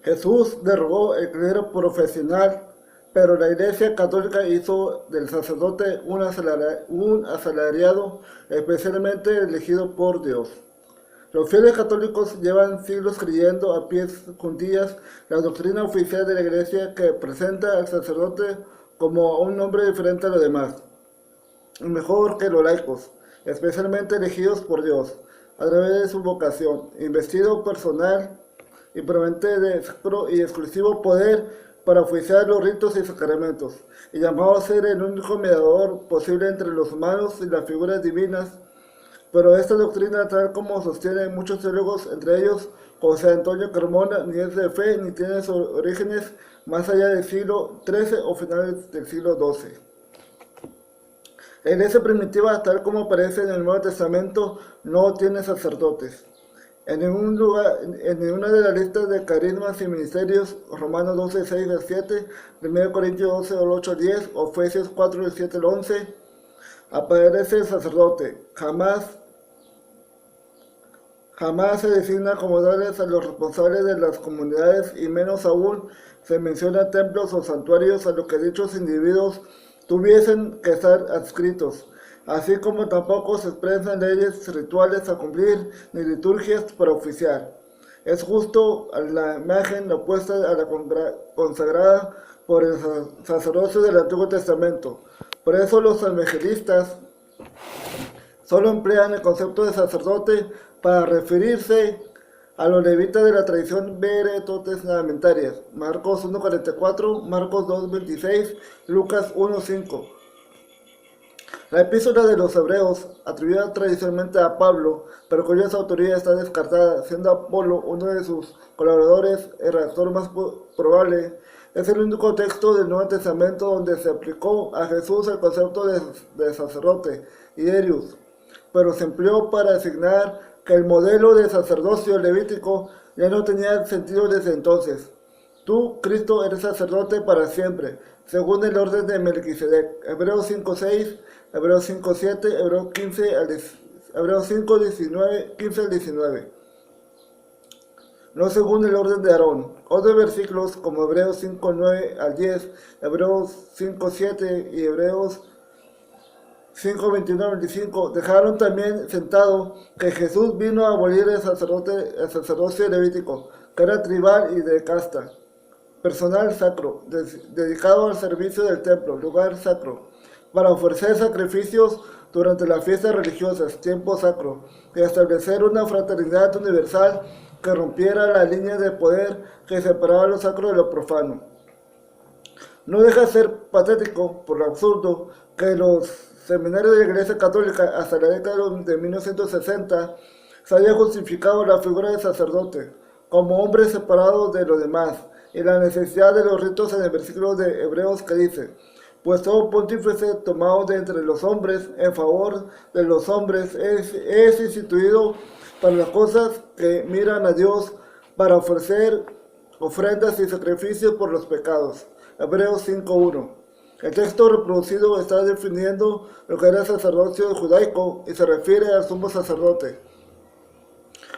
Jesús derogó el clero profesional, pero la Iglesia Católica hizo del sacerdote un asalariado especialmente elegido por Dios. Los fieles católicos llevan siglos creyendo a pies juntillas la doctrina oficial de la Iglesia que presenta al sacerdote como un hombre diferente a los demás, y mejor que los laicos, especialmente elegidos por Dios, a través de su vocación, investido personal y proveniente de sacro y exclusivo poder para oficiar los ritos y sacramentos, y llamado a ser el único mediador posible entre los humanos y las figuras divinas. Pero esta doctrina, tal como sostienen muchos teólogos, entre ellos José Antonio Carmona, ni es de fe ni tiene sus orígenes más allá del siglo XIII o finales del siglo XII. La iglesia primitiva, tal como aparece en el Nuevo Testamento, no tiene sacerdotes. En ningún lugar, en ninguna de las listas de carismas y ministerios, Romanos 12, 6 al 7, 1 Corintios 12, 8 al 10, o Efesios 4, 7 al 11, aparece el sacerdote. Jamás se designa como tales a los responsables de las comunidades y menos aún se menciona templos o santuarios a los que dichos individuos tuviesen que estar adscritos, así como tampoco se expresan leyes rituales a cumplir ni liturgias para oficiar. Es justo la imagen opuesta a la consagrada por el sacerdocio del Antiguo Testamento. Por eso los evangelistas solo emplean el concepto de sacerdote para referirse a los levitas de la tradición veterotestamentarias. Marcos 1.44, Marcos 2.26, Lucas 1.5. La epístola de los Hebreos, atribuida tradicionalmente a Pablo, pero cuya autoría está descartada, siendo Apolo uno de sus colaboradores, el redactor más probable, es el único texto del Nuevo Testamento donde se aplicó a Jesús el concepto de sacerdote, Ierius, pero se empleó para designar que el modelo de sacerdocio levítico ya no tenía sentido desde entonces. Tú, Cristo, eres sacerdote para siempre, según el orden de Melquisedec. Hebreos 5.6, Hebreos 5.7, Hebreos 5.19, 15 al 19. No según el orden de Aarón. Otros versículos como Hebreos 5.9 al 10, Hebreos 5.7 y Hebreos 5.21 al 25 dejaron también sentado que Jesús vino a abolir el sacerdocio levítico, que era tribal y de casta, personal sacro, dedicado al servicio del templo, lugar sacro, para ofrecer sacrificios durante las fiestas religiosas, tiempo sacro, y establecer una fraternidad universal que rompiera la línea de poder que separaba lo sacro de lo profano. No deja de ser patético, por lo absurdo, que los seminarios de la Iglesia Católica hasta la década de 1960 se haya justificado la figura del sacerdote como hombre separado de los demás y la necesidad de los ritos en el versículo de Hebreos que dice: pues todo pontífice tomado de entre los hombres en favor de los hombres es instituido para las cosas que miran a Dios, para ofrecer ofrendas y sacrificios por los pecados. Hebreos 5.1. El texto reproducido está definiendo lo que era el sacerdocio judaico y se refiere al sumo sacerdote,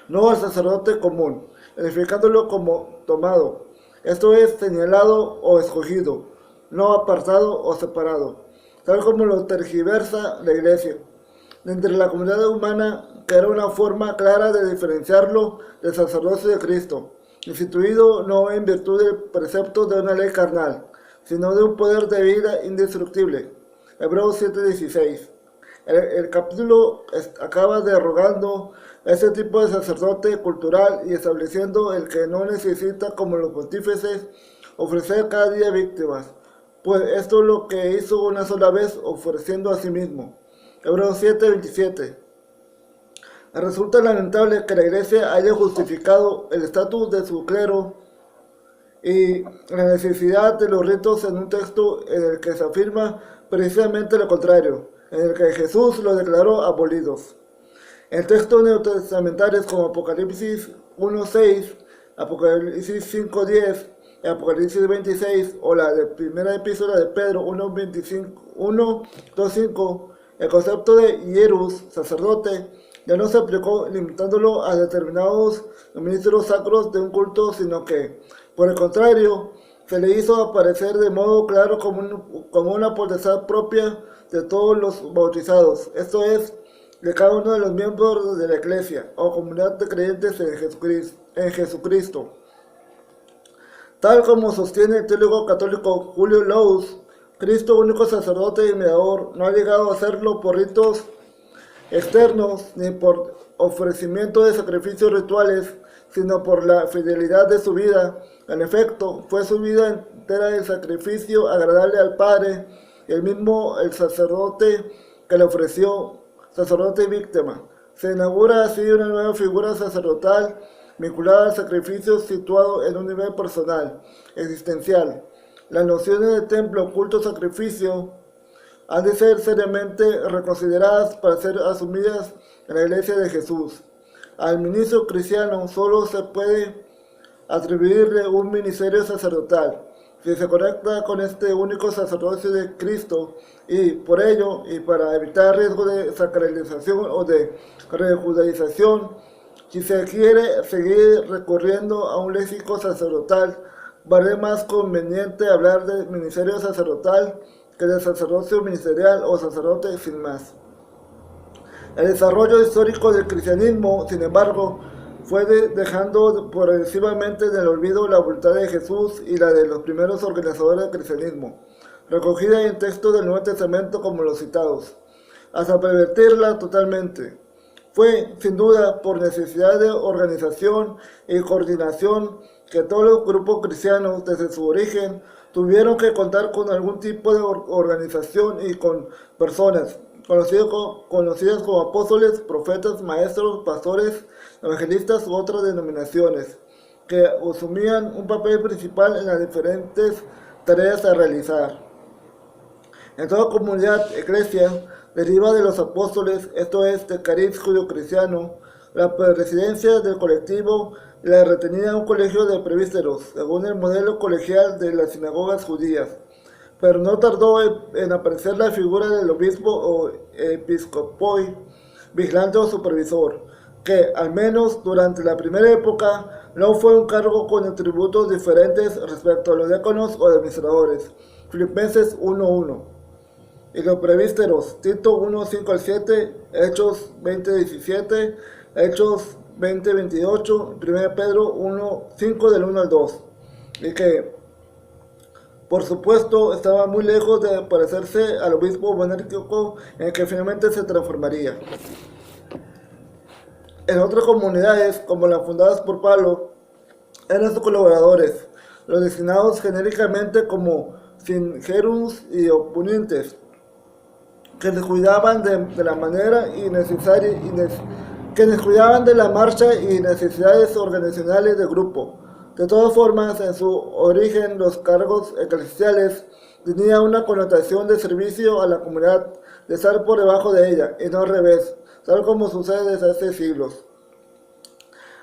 no al sacerdote común, identificándolo como tomado, esto es, señalado o escogido, no apartado o separado, tal como lo tergiversa la Iglesia, de entre la comunidad humana, que era una forma clara de diferenciarlo del sacerdocio de Cristo, instituido no en virtud del precepto de una ley carnal, sino de un poder de vida indestructible. Hebreos 7.16. El capítulo acaba derogando este tipo de sacerdote cultural y estableciendo el que no necesita, como los pontífices, ofrecer cada día víctimas, pues esto es lo que hizo una sola vez, ofreciendo a sí mismo. Hebreos 7.27. Resulta lamentable que la Iglesia haya justificado el estatus de su clero y la necesidad de los ritos en un texto en el que se afirma precisamente lo contrario, en el que Jesús los declaró abolidos. En textos neotestamentarios como Apocalipsis 1.6, Apocalipsis 5.10, Apocalipsis 26 o la de primera epístola de Pedro 1.2.5, el concepto de hierus, sacerdote, ya no se aplicó limitándolo a determinados ministros sacros de un culto, sino que Por el contrario, se le hizo aparecer de modo claro como una potestad propia de todos los bautizados, esto es, de cada uno de los miembros de la Iglesia o comunidad de creyentes en Jesucristo. Tal como sostiene el teólogo católico Julio Laus, Cristo, único sacerdote y mediador, no ha llegado a hacerlo por ritos externos ni por ofrecimiento de sacrificios rituales, sino por la fidelidad de su vida. En efecto, fue su vida entera el sacrificio agradable al Padre, y el sacerdote que le ofreció, sacerdote y víctima. Se inaugura así una nueva figura sacerdotal vinculada al sacrificio situado en un nivel personal, existencial. Las nociones de templo, culto, sacrificio han de ser seriamente reconsideradas para ser asumidas en la Iglesia de Jesús. Al ministro cristiano solo se puede atribuirle un ministerio sacerdotal si se conecta con este único sacerdocio de Cristo, y por ello, y para evitar riesgo de sacralización o de rejudaización, si se quiere seguir recurriendo a un léxico sacerdotal, vale más conveniente hablar de ministerio sacerdotal que de sacerdocio ministerial o sacerdote sin más. El desarrollo histórico del cristianismo, sin embargo, fue dejando progresivamente en el olvido la voluntad de Jesús y la de los primeros organizadores del cristianismo, recogida en textos del Nuevo Testamento como los citados, hasta pervertirla totalmente. Fue, sin duda, por necesidad de organización y coordinación que todos los grupos cristianos, desde su origen, tuvieron que contar con algún tipo de organización y con personas conocidas como apóstoles, profetas, maestros, pastores, evangelistas u otras denominaciones, que asumían un papel principal en las diferentes tareas a realizar. En toda comunidad, iglesia, deriva de los apóstoles, esto es, del cariz judío-cristiano, la presidencia del colectivo la retenía un colegio de presbíteros, según el modelo colegial de las sinagogas judías. Pero no tardó en aparecer la figura del obispo o episcopoi, vigilante o supervisor, que, al menos durante la primera época, no fue un cargo con atributos diferentes respecto a los diáconos o administradores. Filipenses 1:1. Y los presbíteros, Tito 1:5-7, Hechos 20:17, Hechos 20:28, 1 Pedro 1:5 del 1 al 2. Y que, por supuesto, estaba muy lejos de parecerse al obispo monárquico en el que finalmente se transformaría. En otras comunidades, como las fundadas por Pablo, eran sus colaboradores, los designados genéricamente como singeros y oponentes, que descuidaban de la manera innecesaria que descuidaban de la marcha y necesidades organizacionales del grupo. De todas formas, en su origen, los cargos eclesiales tenían una connotación de servicio a la comunidad, de estar por debajo de ella, y no al revés, tal como sucede desde hace siglos.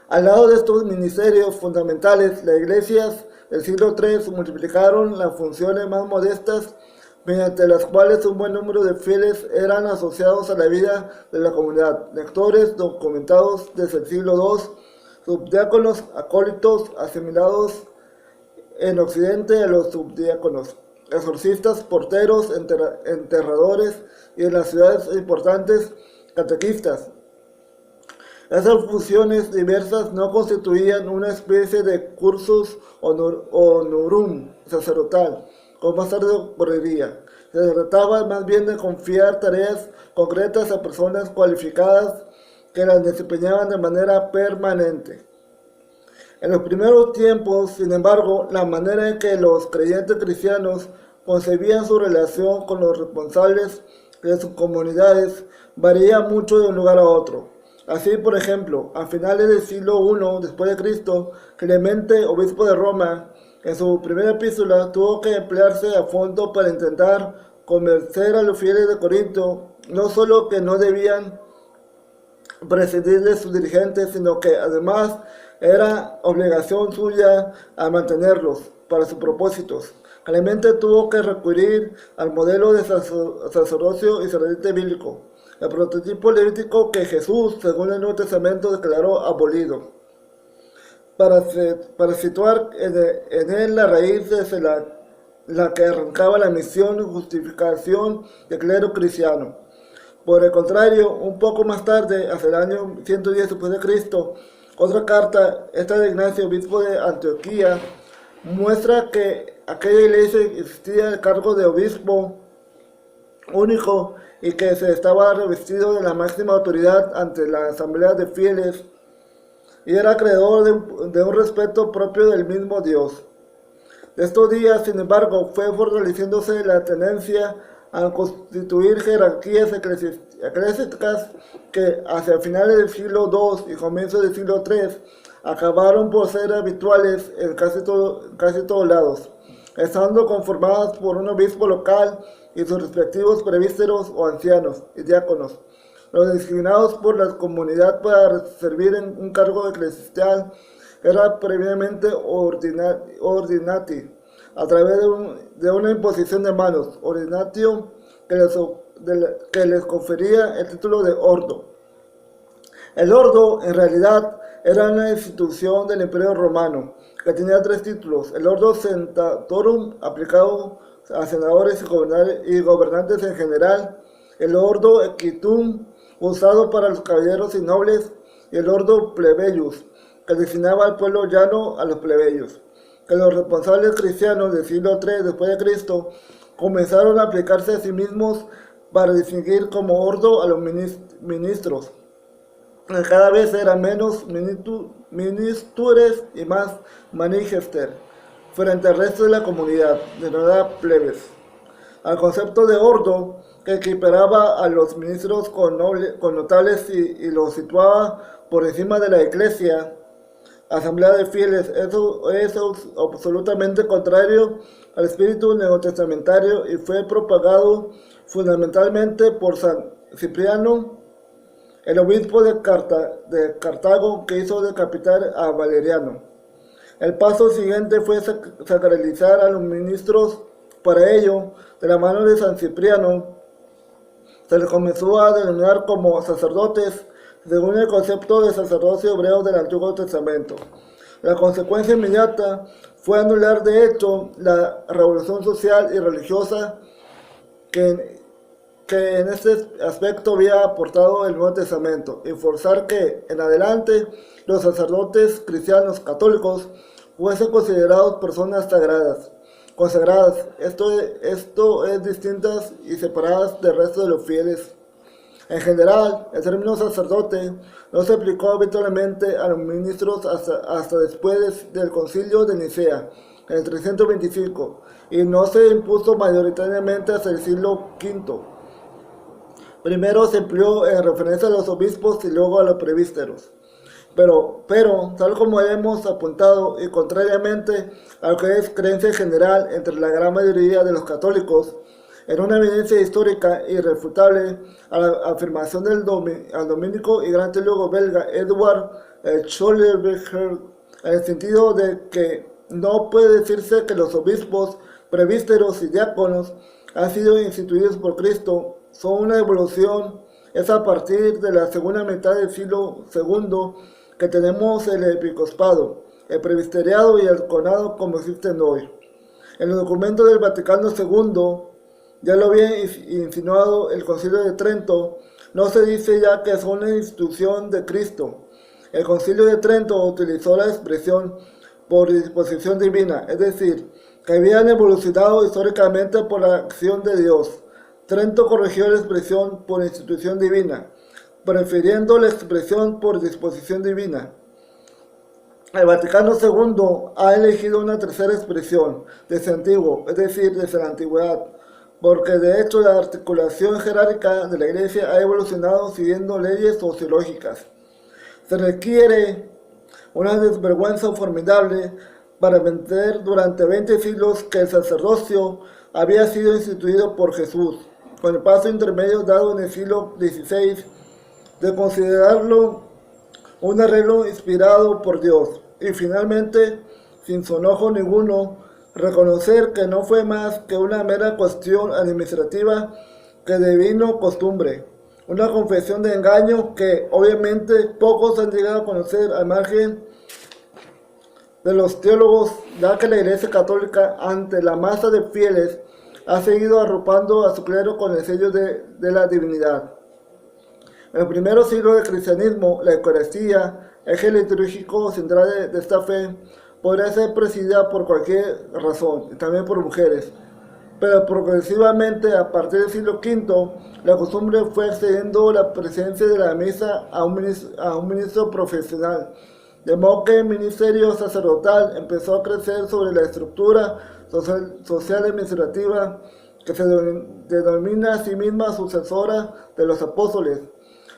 Al lado de estos ministerios fundamentales, las iglesias del siglo III multiplicaron las funciones más modestas, mediante las cuales un buen número de fieles eran asociados a la vida de la comunidad, lectores documentados desde el siglo II, subdiáconos, acólitos, asimilados en Occidente a los subdiáconos, exorcistas, porteros, enterradores y en las ciudades importantes, catequistas. Esas funciones diversas no constituían una especie de cursus honorum sacerdotal, como más tarde ocurriría. Se trataba más bien de confiar tareas concretas a personas cualificadas que las desempeñaban de manera permanente. En los primeros tiempos, sin embargo, la manera en que los creyentes cristianos concebían su relación con los responsables de sus comunidades varía mucho de un lugar a otro. Así, por ejemplo, a finales del siglo I después de Cristo, Clemente, obispo de Roma, en su primera epístola tuvo que emplearse a fondo para intentar convencer a los fieles de Corinto, no solo que no debían prescindir de sus dirigentes, sino que además era obligación suya a mantenerlos para sus propósitos. Clemente tuvo que recurrir al modelo de sacerdocio y sacerdote bíblico, el prototipo levítico que Jesús, según el Nuevo Testamento, declaró abolido. para situar en él la raíz desde la que arrancaba la misión y justificación del clero cristiano. Por el contrario, un poco más tarde, hacia el año 110 después de Cristo, otra carta, esta de Ignacio, obispo de Antioquía, muestra que aquella iglesia existía el cargo de obispo único y que se estaba revestido de la máxima autoridad ante la asamblea de fieles y era acreedor de un respeto propio del mismo Dios. De estos días, sin embargo, fue fortaleciéndose la tendencia a constituir jerarquías eclesiásticas que hacia finales del siglo II y comienzos del siglo III acabaron por ser habituales en casi todos lados, estando conformadas por un obispo local y sus respectivos presbíteros o ancianos y diáconos, los designados por la comunidad para servir en un cargo eclesial era previamente ordinati, a través de una imposición de manos, ordinatio, que les confería el título de ordo. El ordo, en realidad, era una institución del Imperio Romano, que tenía tres títulos: el ordo centatorum, aplicado a senadores y gobernantes en general; el ordo equitum, usado para los caballeros y nobles; y el ordo plebeius, que designaba al pueblo llano a los plebeyos. Que los responsables cristianos del siglo III después de Cristo comenzaron a aplicarse a sí mismos para distinguir como ordo a los ministros. Cada vez eran menos ministures y más manigester frente al resto de la comunidad, denominada plebes. Al concepto de ordo, que equiparaba a los ministros con notables y los situaba por encima de la iglesia, asamblea de fieles, eso es absolutamente contrario al espíritu neotestamentario y fue propagado fundamentalmente por San Cipriano, el obispo de Cartago, que hizo decapitar a Valeriano. El paso siguiente fue sacralizar a los ministros. Para ello, de la mano de San Cipriano, se les comenzó a denominar como sacerdotes, según el concepto de sacerdocio hebreo del Antiguo Testamento. La consecuencia inmediata fue anular de hecho la revolución social y religiosa que en este aspecto había aportado el Nuevo Testamento, y forzar que en adelante los sacerdotes cristianos católicos fuesen considerados personas consagradas, esto es distintas y separadas del resto de los fieles. En general, el término sacerdote no se aplicó habitualmente a los ministros hasta después del Concilio de Nicea, en el 325, y no se impuso mayoritariamente hasta el siglo V. Primero se empleó en referencia a los obispos y luego a los presbíteros. Pero, tal como hemos apuntado, y contrariamente a lo que es creencia general entre la gran mayoría de los católicos, en una evidencia histórica irrefutable a la afirmación del dominico y gran teólogo belga Edward Schollenberger, en el sentido de que no puede decirse que los obispos, presbíteros y diáconos han sido instituidos por Cristo, son una evolución. Es a partir de la segunda mitad del siglo II que tenemos el episcopado, el presbiteriado y el conado como existen hoy. En los documentos del Vaticano II, ya lo había insinuado el Concilio de Trento, no se dice ya que son una institución de Cristo. El Concilio de Trento utilizó la expresión por disposición divina, es decir, que habían evolucionado históricamente por la acción de Dios. Trento corrigió la expresión por institución divina, prefiriendo la expresión por disposición divina. El Vaticano II ha elegido una tercera expresión, desde antiguo, es decir, desde la antigüedad, porque de hecho la articulación jerárquica de la Iglesia ha evolucionado siguiendo leyes sociológicas. Se requiere una desvergüenza formidable para admitir durante 20 siglos que el sacerdocio había sido instituido por Jesús, con el paso intermedio dado en el siglo XVI de considerarlo un arreglo inspirado por Dios, y finalmente, sin sonojo ninguno, reconocer que no fue más que una mera cuestión administrativa que devino costumbre, una confesión de engaño que obviamente pocos han llegado a conocer al margen de los teólogos, ya que la Iglesia Católica, ante la masa de fieles, ha seguido arropando a su clero con el sello de la divinidad. En el primer siglo del cristianismo, la Eucaristía, eje litúrgico central de esta fe, podría ser presidida por cualquier razón, y también por mujeres. Pero progresivamente, a partir del siglo V, la costumbre fue excediendo la presencia de la misa a un ministro profesional, de modo que el ministerio sacerdotal empezó a crecer sobre la estructura social administrativa que se denomina a sí misma sucesora de los apóstoles,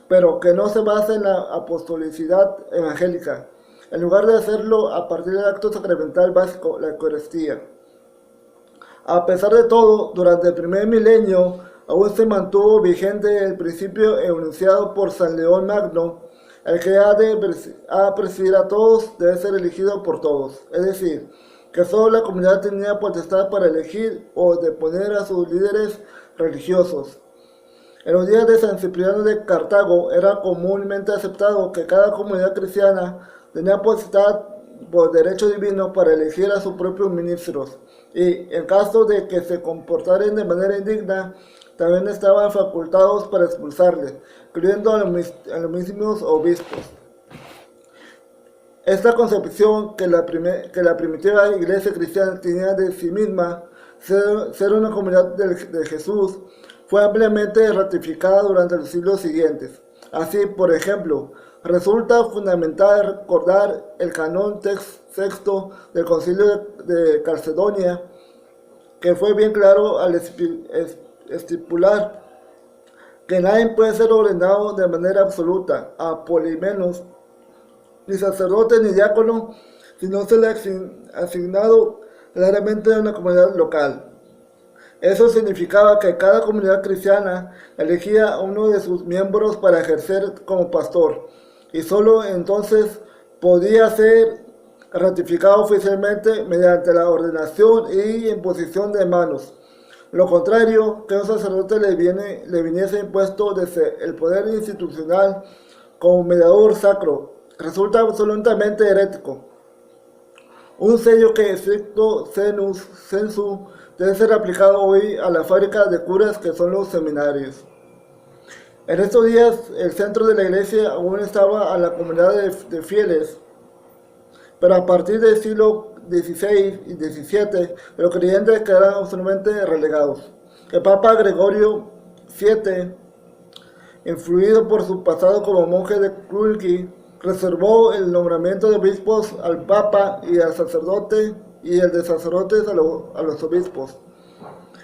pero que no se basa en la apostolicidad evangélica, en lugar de hacerlo a partir del acto sacramental básico, la Eucaristía. A pesar de todo, durante el primer milenio aún se mantuvo vigente el principio enunciado por San León Magno: el que ha de presidir a todos debe ser elegido por todos. Es decir, que solo la comunidad tenía potestad para elegir o deponer a sus líderes religiosos. En los días de San Cipriano de Cartago era comúnmente aceptado que cada comunidad cristiana tenía potestad por derecho divino para elegir a sus propios ministros, y en caso de que se comportaran de manera indigna, también estaban facultados para expulsarles, incluyendo a los mismos obispos. Esta concepción que la primitiva iglesia cristiana tenía de sí misma, ser una comunidad de Jesús, fue ampliamente ratificada durante los siglos siguientes. Así, por ejemplo, resulta fundamental recordar el canon sexto del Concilio de Calcedonia, que fue bien claro al estipular que nadie puede ser ordenado de manera absoluta a polimenos, ni sacerdote ni diácono, si no se le ha asignado claramente a una comunidad local. Eso significaba que cada comunidad cristiana elegía a uno de sus miembros para ejercer como pastor, y solo entonces podía ser ratificado oficialmente mediante la ordenación y imposición de manos. Lo contrario, que a un sacerdote le viniese impuesto desde el poder institucional como mediador sacro, resulta absolutamente herético. Un sello que stricto sensu debe ser aplicado hoy a la fábrica de curas que son los seminarios. En estos días, el centro de la iglesia aún estaba a la comunidad de fieles, pero a partir del siglo XVI y XVII, los creyentes quedaron absolutamente relegados. El Papa Gregorio VII, influido por su pasado como monje de Cluny, reservó el nombramiento de obispos al Papa y al sacerdote, y el de sacerdotes a los obispos.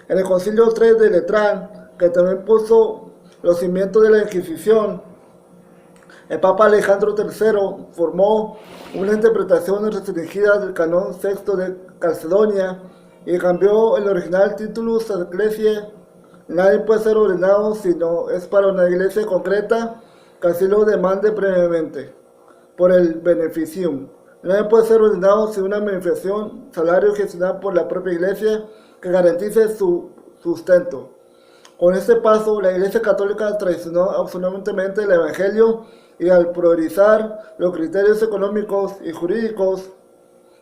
En el Concilio III de Letrán, que también puso los cimientos de la Inquisición, el Papa Alejandro III formó una interpretación restringida del canon sexto de Calcedonia y cambió el original Titulus ad Ecclesiae. Nadie puede ser ordenado si no es para una iglesia concreta que así lo demande previamente, por el beneficium. Nadie puede ser ordenado sin una manifestación, salario gestionado por la propia iglesia que garantice su sustento. Con este paso, la Iglesia Católica traicionó absolutamente el Evangelio, y al priorizar los criterios económicos y jurídicos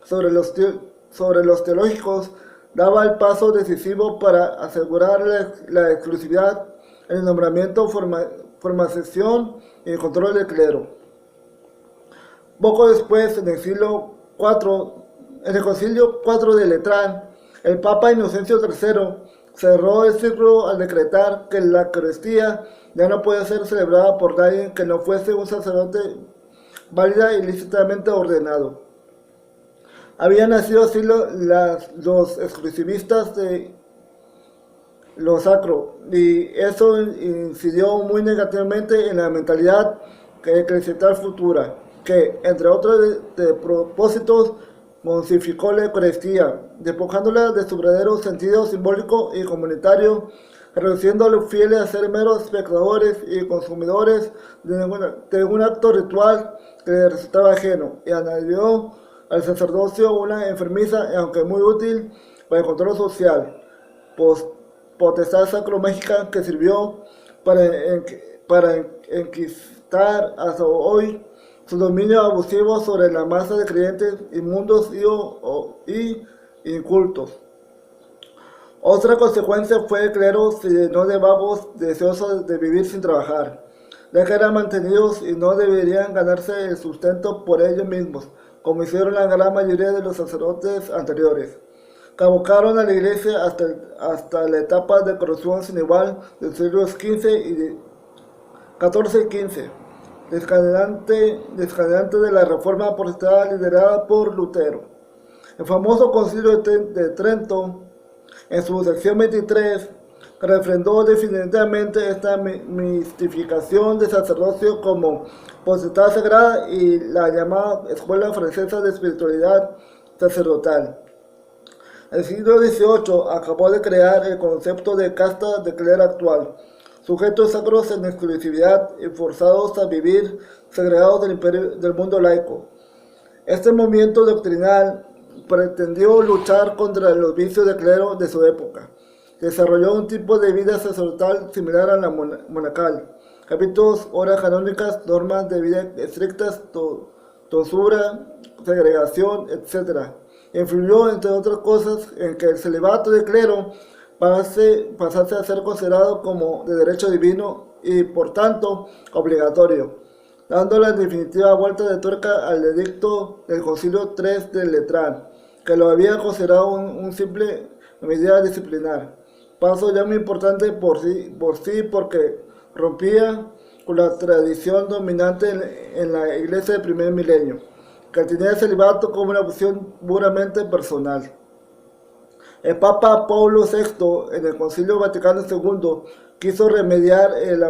sobre los teológicos, daba el paso decisivo para asegurar la exclusividad en el nombramiento, formación y el control del clero. Poco después, en el Concilio IV de Letrán, el Papa Inocencio III cerró el ciclo al decretar que la Eucaristía ya no puede ser celebrada por nadie que no fuese un sacerdote válida y lícitamente ordenado. Habían nacido así los exclusivistas de lo sacro, y eso incidió muy negativamente en la mentalidad eclesial futura, que, entre otros de propósitos, modificó la Eucaristía, despojándola de su verdadero sentido simbólico y comunitario, reduciendo a los fieles a ser meros espectadores y consumidores de un acto ritual que les resultaba ajeno, y añadió al sacerdocio una enfermiza, aunque muy útil, para el control social, potestad sacromágica que sirvió para enquistar hasta hoy su dominio abusivo sobre la masa de creyentes inmundos y incultos. Otra consecuencia fue el clero se llenó de vagos deseosos de vivir sin trabajar, ya que eran mantenidos y no deberían ganarse el sustento por ellos mismos, como hicieron la gran mayoría de los sacerdotes anteriores. Caducaron a la iglesia hasta la etapa de corrupción sin igual de los siglos XIV y XIV, desencadenante de la reforma protestante liderada por Lutero. El famoso Concilio de Trento, en su sección 23, refrendó definitivamente esta mistificación del sacerdocio como potestad sagrada y la llamada Escuela Francesa de Espiritualidad Sacerdotal. El siglo XVIII acabó de crear el concepto de casta de clero actual, sujetos sacros en exclusividad y forzados a vivir segregados del mundo laico. Este movimiento doctrinal pretendió luchar contra los vicios de clero de su época. Desarrolló un tipo de vida sacerdotal similar a la monacal: capítulos, horas canónicas, normas de vida estrictas, tosura, segregación, etc. Influyó, entre otras cosas, en que el celibato de clero pasase a ser considerado como de derecho divino y, por tanto, obligatorio, dando la definitiva vuelta de tuerca al edicto del Concilio III de Letrán, que lo había considerado un simple medida disciplinar. Paso ya muy importante por sí porque rompía con la tradición dominante en la iglesia del primer milenio, que tenía el celibato como una opción puramente personal. El Papa Pablo VI, en el Concilio Vaticano II, quiso remediar el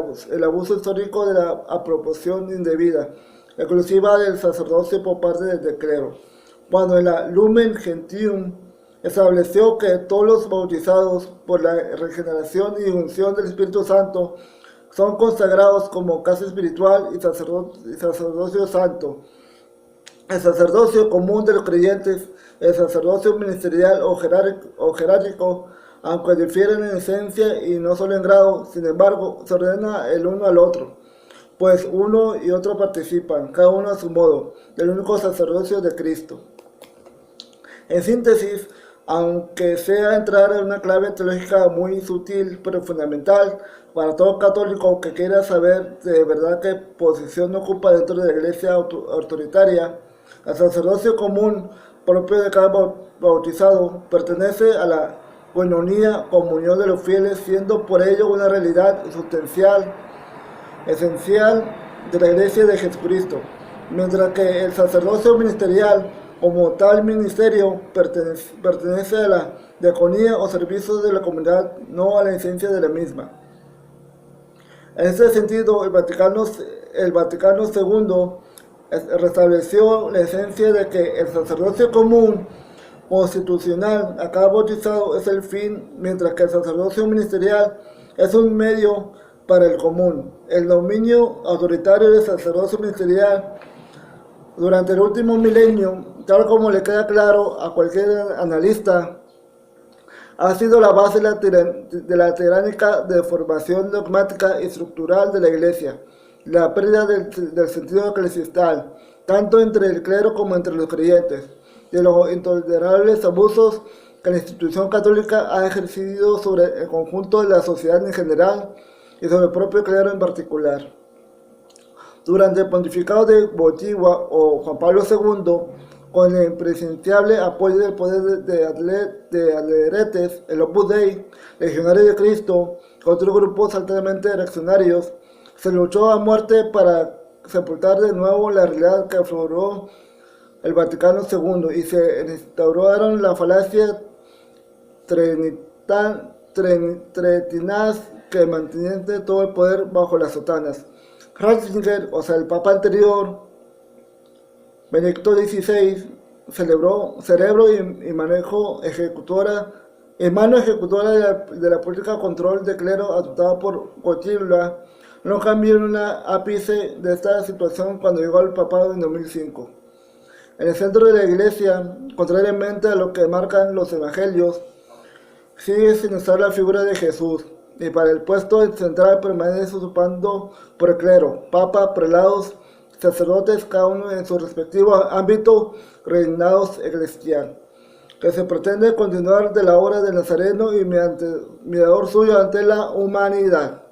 abuso histórico de la apropiación indebida, exclusiva del sacerdocio por parte del clero, cuando en la Lumen Gentium estableció que todos los bautizados por la regeneración y unción del Espíritu Santo son consagrados como casa espiritual y sacerdocio santo. El sacerdocio común de los creyentes, el sacerdocio ministerial o jerárquico, aunque difieren en esencia y no solo en grado, sin embargo, se ordena el uno al otro, pues uno y otro participan, cada uno a su modo, del único sacerdocio de Cristo. En síntesis, aunque sea entrar en una clave teológica muy sutil pero fundamental para todo católico que quiera saber de verdad qué posición ocupa dentro de la iglesia autoritaria, el sacerdocio común propio de cada bautizado pertenece a la coinonía, comunión de los fieles, siendo por ello una realidad sustancial, esencial de la iglesia de Jesucristo, mientras que el sacerdocio ministerial, como tal ministerio, pertenece a la diaconía o servicio de la comunidad, no a la esencia de la misma. En este sentido, el Vaticano II restableció la esencia de que el sacerdocio común constitucional a cada bautizado es el fin, mientras que el sacerdocio ministerial es un medio para el común. El dominio autoritario del sacerdocio ministerial durante el último milenio, tal como le queda claro a cualquier analista, ha sido la base de la tiránica deformación dogmática y estructural de la Iglesia, la pérdida del sentido eclesial, tanto entre el clero como entre los creyentes, de los intolerables abusos que la institución católica ha ejercido sobre el conjunto de la sociedad en general y sobre el propio clero en particular. Durante el pontificado de Wojtyła o Juan Pablo II, con el imprescindible apoyo del poder de adheretes, el Opus Dei, Legionarios de Cristo, otros grupos altamente reaccionarios, se luchó a muerte para sepultar de nuevo la realidad que afloró el Vaticano II y se instauraron la falacia tretinaz que mantiene todo el poder bajo las sotanas. Ratzinger, o sea, el Papa anterior, Benedicto XVI, cerebro y mano ejecutora de la política de control de clero adoptada por Wojtyła, no cambió en una ápice de esta situación cuando llegó al papado en 2005. En el centro de la iglesia, contrariamente a lo que marcan los evangelios, sigue sin usar la figura de Jesús, y para el puesto central permanece usurpando por el clero, papa, prelados, sacerdotes, cada uno en su respectivo ámbito, reinados eclesial, que se pretende continuar de la obra del Nazareno y mediador suyo ante la humanidad.